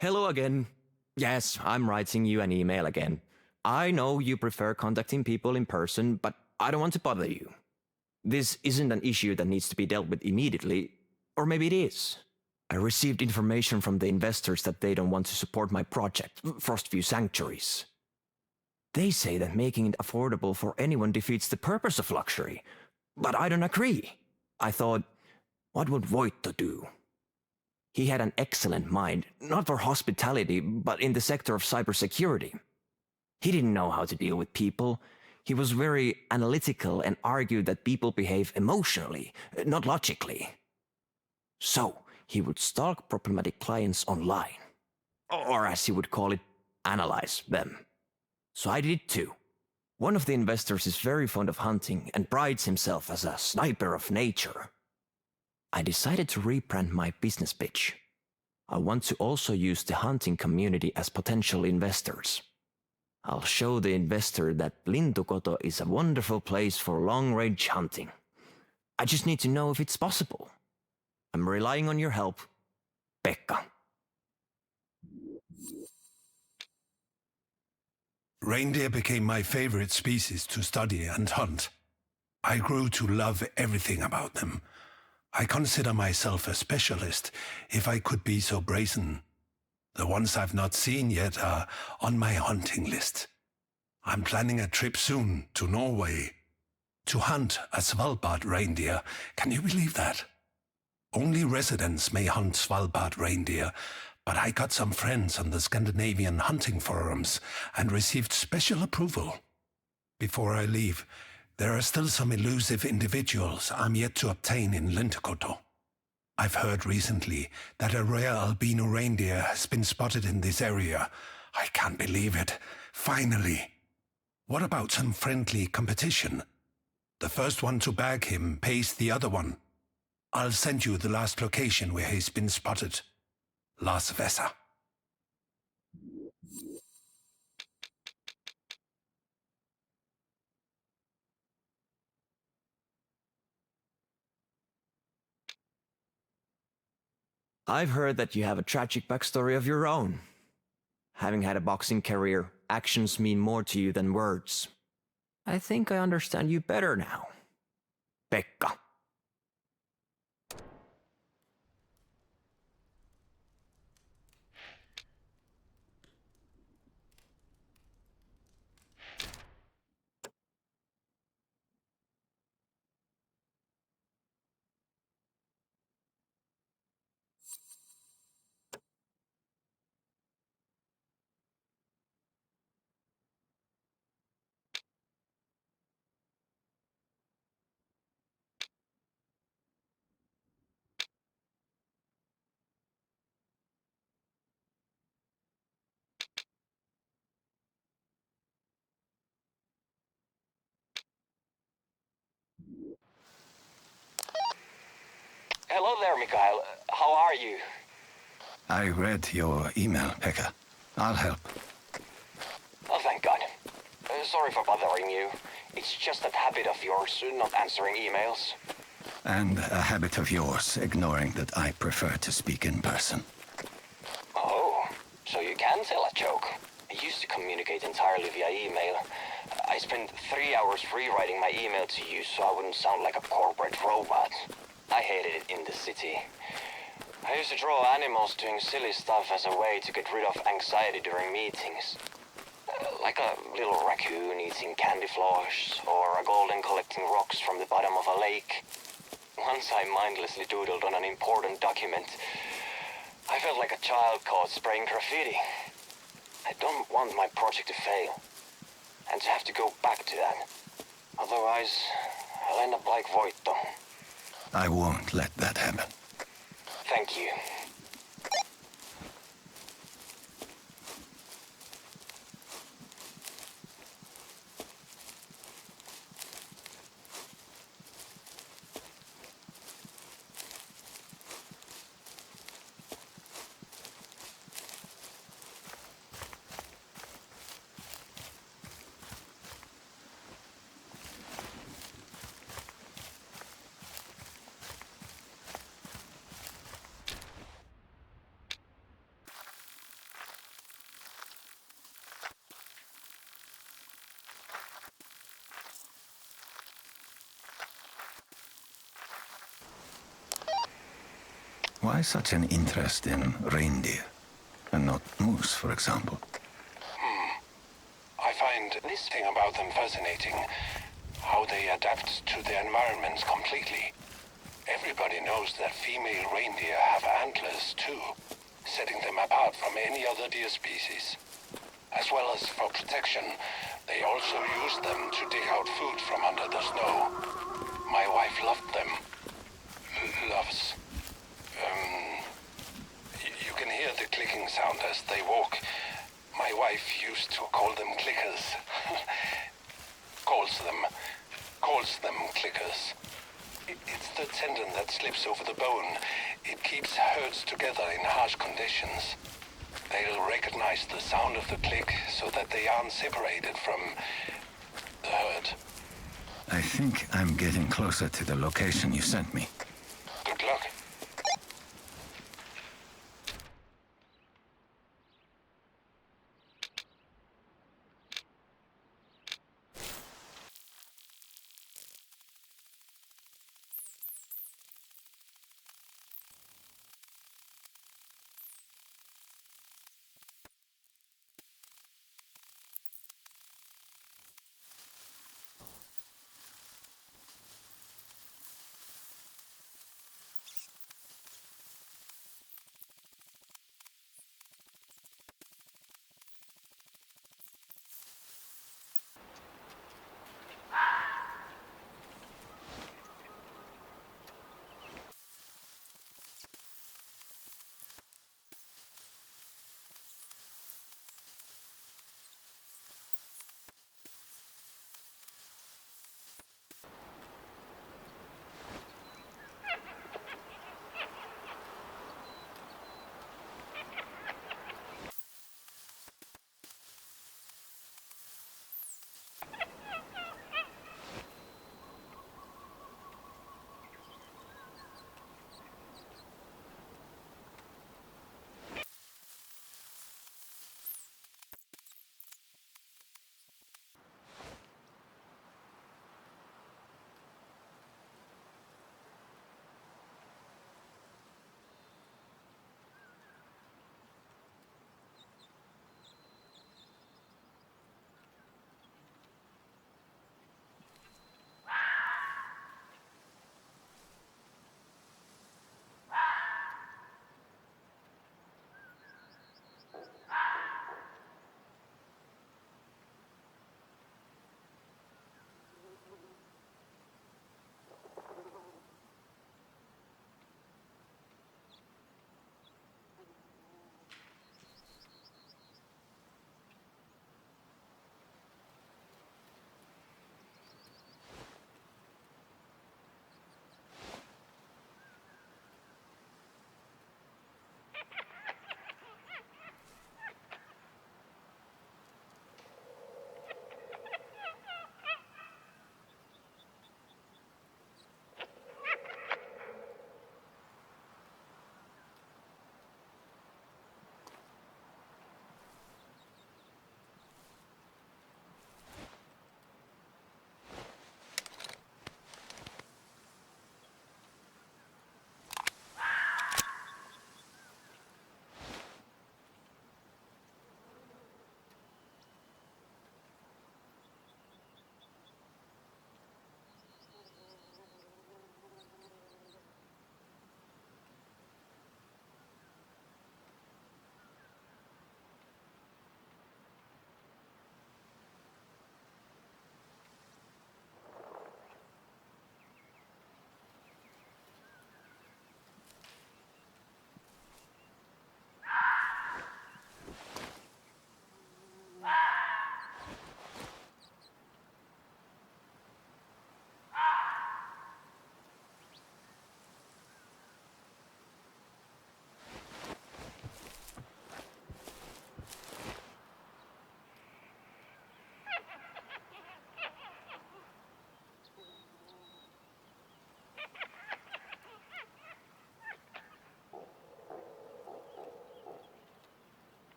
Hello again. Yes, I'm writing you an email again. I know you prefer contacting people in person, but I don't want to bother you. This isn't an issue that needs to be dealt with immediately, or maybe it is. I received information from the investors that they don't want to support my project, Frostview Sanctuaries. They say that making it affordable for anyone defeats the purpose of luxury, but I don't agree. I thought, what would Voitto do? He had an excellent mind, not for hospitality, but in the sector of cybersecurity. He didn't know how to deal with people. He was very analytical and argued that people behave emotionally, not logically. So, he would stalk problematic clients online. Or as he would call it, analyze them. So I did it too. One of the investors is very fond of hunting and prides himself as a sniper of nature. I decided to rebrand my business pitch. I want to also use the hunting community as potential investors. I'll show the investor that Lintukoto is a wonderful place for long-range hunting. I just need to know if it's possible. I'm relying on your help. Pekka. Reindeer became my favorite species to study and hunt. I grew to love everything about them. I consider myself a specialist, if I could be so brazen. The ones I've not seen yet are on my hunting list. I'm planning a trip soon to Norway to hunt a Svalbard reindeer. Can you believe that? Only residents may hunt Svalbard reindeer, but I got some friends on the Scandinavian hunting forums and received special approval. Before I leave, there are still some elusive individuals I'm yet to obtain in Lintukoto. I've heard recently that a rare albino reindeer has been spotted in this area. I can't believe it. Finally. What about some friendly competition? The first one to bag him pays the other one. I'll send you the last location where he's been spotted. Las Vesa. I've heard that you have a tragic backstory of your own. Having had a boxing career, actions mean more to you than words. I think I understand you better now. Pekka. Hello there, Mikhail. How are you? I read your email, Pekka. I'll help. Oh, thank God. Sorry for bothering you. It's just that habit of yours not answering emails. And a habit of yours ignoring that I prefer to speak in person. Oh, so you can tell a joke. I used to communicate entirely via email. I spent 3 hours rewriting my email to you so I wouldn't sound like a corporate robot. I hated it in the city. I used to draw animals doing silly stuff as a way to get rid of anxiety during meetings. Like a little raccoon eating candy floss, or a golden collecting rocks from the bottom of a lake. Once I mindlessly doodled on an important document. I felt like a child caught spraying graffiti. I don't want my project to fail, and to have to go back to that. Otherwise, I'll end up like Voitto. I won't let that happen. Thank you. Why such an interest in reindeer and not moose, for example? I find this thing about them fascinating. How they adapt to their environments completely. Everybody knows that female reindeer have antlers too, setting them apart from any other deer species. As well as for protection, they also use them to dig out food from under the snow. My wife loved them. Loves. You can hear the clicking sound as they walk. My wife used to call them clickers. Calls them clickers. It's the tendon that slips over the bone. It keeps herds together in harsh conditions. They'll recognize the sound of the click so that they aren't separated from the herd. I think I'm getting closer to the location you sent me. Good luck.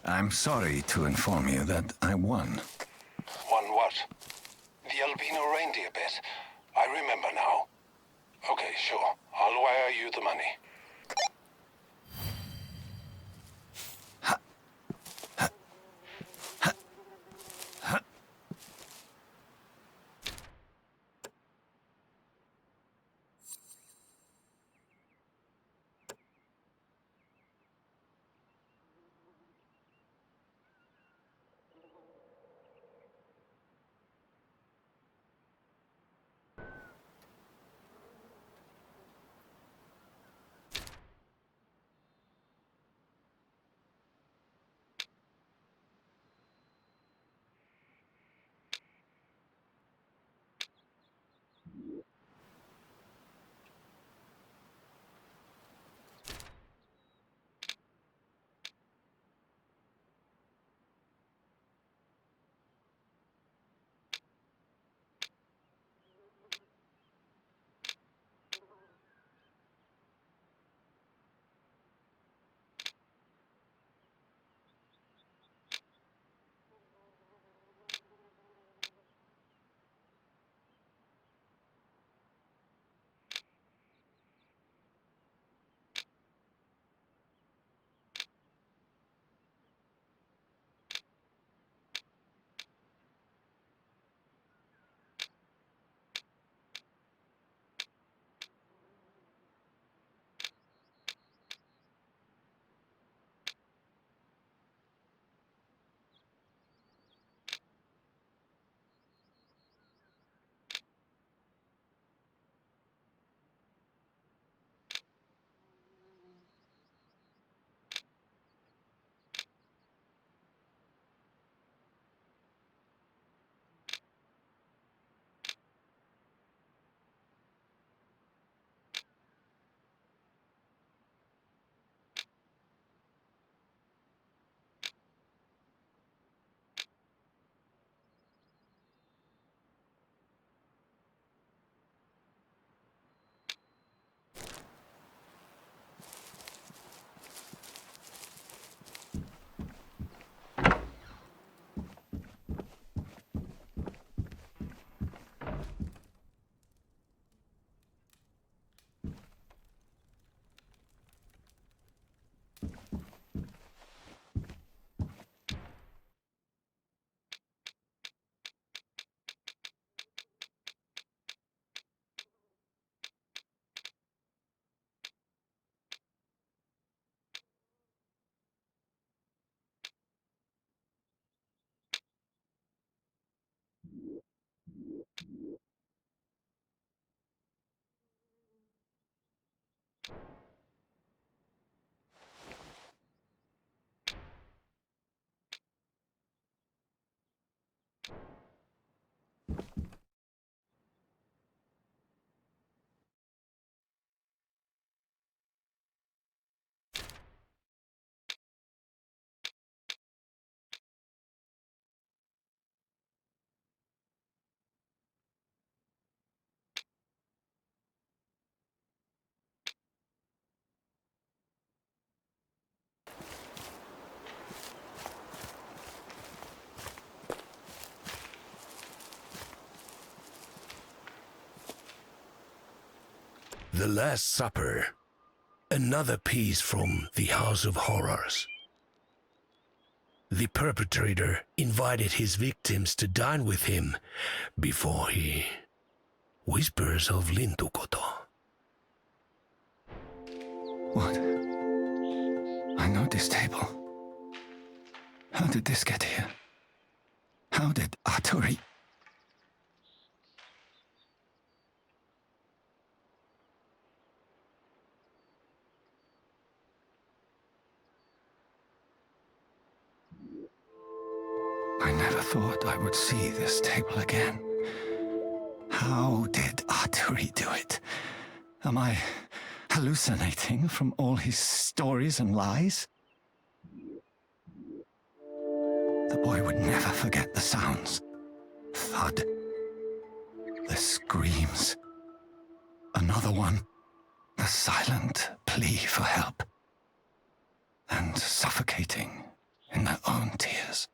I'm sorry to inform you that I won. Won what? The albino reindeer bet. I remember now. Okay, sure. I'll wire you the money. The Last Supper. Another piece from the House of Horrors. The perpetrator invited his victims to dine with him before he... Whispers of Lintukoto. What? I know this table. How did this get here? How did Arturi... I never thought I would see this table again. How did Arturi do it? Am I hallucinating from all his stories and lies? The boy would never forget the sounds. Thud. The screams. Another one. The silent plea for help. And suffocating in their own tears.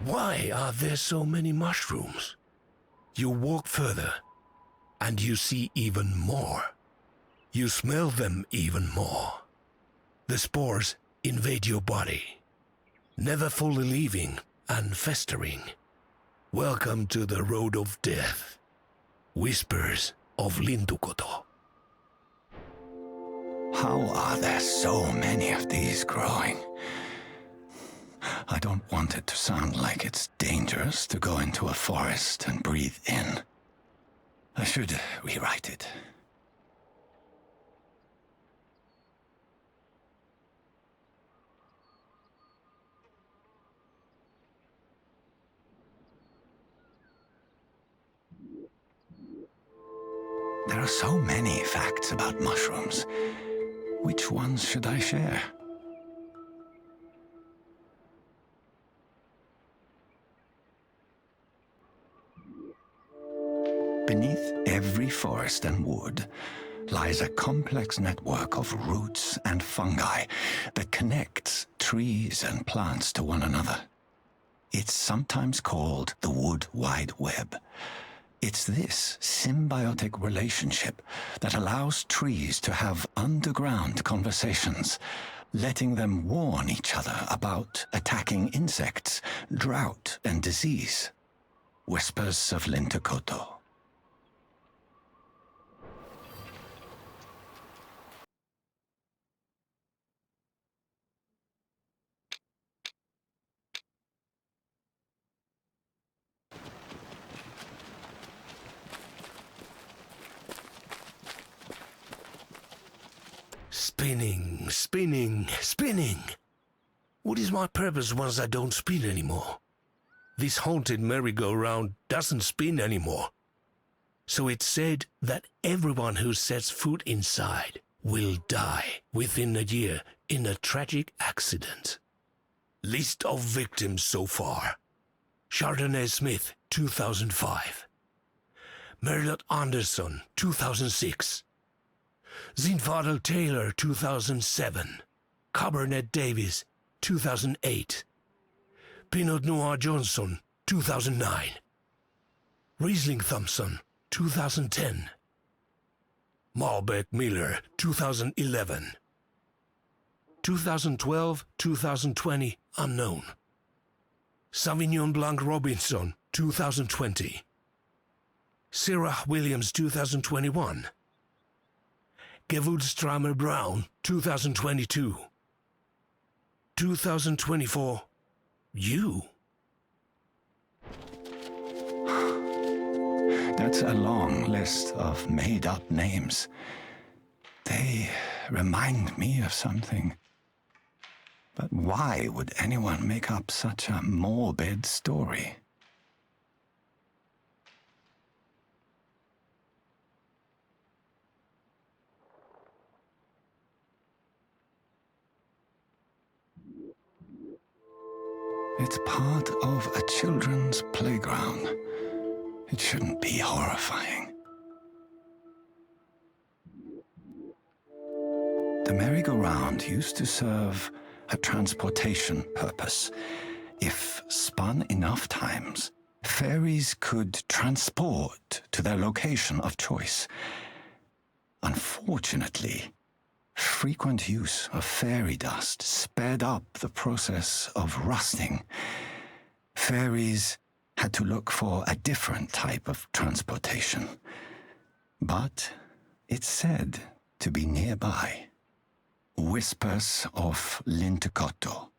Why are there so many mushrooms? You walk further, and you see even more. You smell them even more. The spores invade your body, never fully leaving and festering. Welcome to the road of death. Whispers of Lintukoto. How are there so many of these growing? I don't want it to sound like it's dangerous to go into a forest and breathe in. I should rewrite it. There are so many facts about mushrooms. Which ones should I share? Beneath every forest and wood lies a complex network of roots and fungi that connects trees and plants to one another. It's sometimes called the Wood Wide Web. It's this symbiotic relationship that allows trees to have underground conversations, letting them warn each other about attacking insects, drought, and disease. Whispers of Lintukoto. Spinning, spinning, spinning. What is my purpose once I don't spin anymore? This haunted merry-go-round doesn't spin anymore. So it's said that everyone who sets foot inside will die within a year in a tragic accident. List of victims so far. Chardonnay Smith, 2005. Merlot Anderson, 2006. Zinfandel Taylor, 2007. Cabernet Davis, 2008. Pinot Noir Johnson, 2009. Riesling Thompson, 2010. Malbec Miller, 2011. 2012-2020, unknown. Sauvignon Blanc Robinson, 2020. Syrah Williams, 2021. Gewürztraminer Brown, 2022. 2024, you. That's a long list of made-up names. They remind me of something. But why would anyone make up such a morbid story? It's part of a children's playground. It shouldn't be horrifying. The merry-go-round used to serve a transportation purpose. If spun enough times, fairies could transport to their location of choice. Unfortunately, frequent use of fairy dust sped up the process of rusting. Fairies had to look for a different type of transportation. But it's said to be nearby. Whispers of Lintukoto.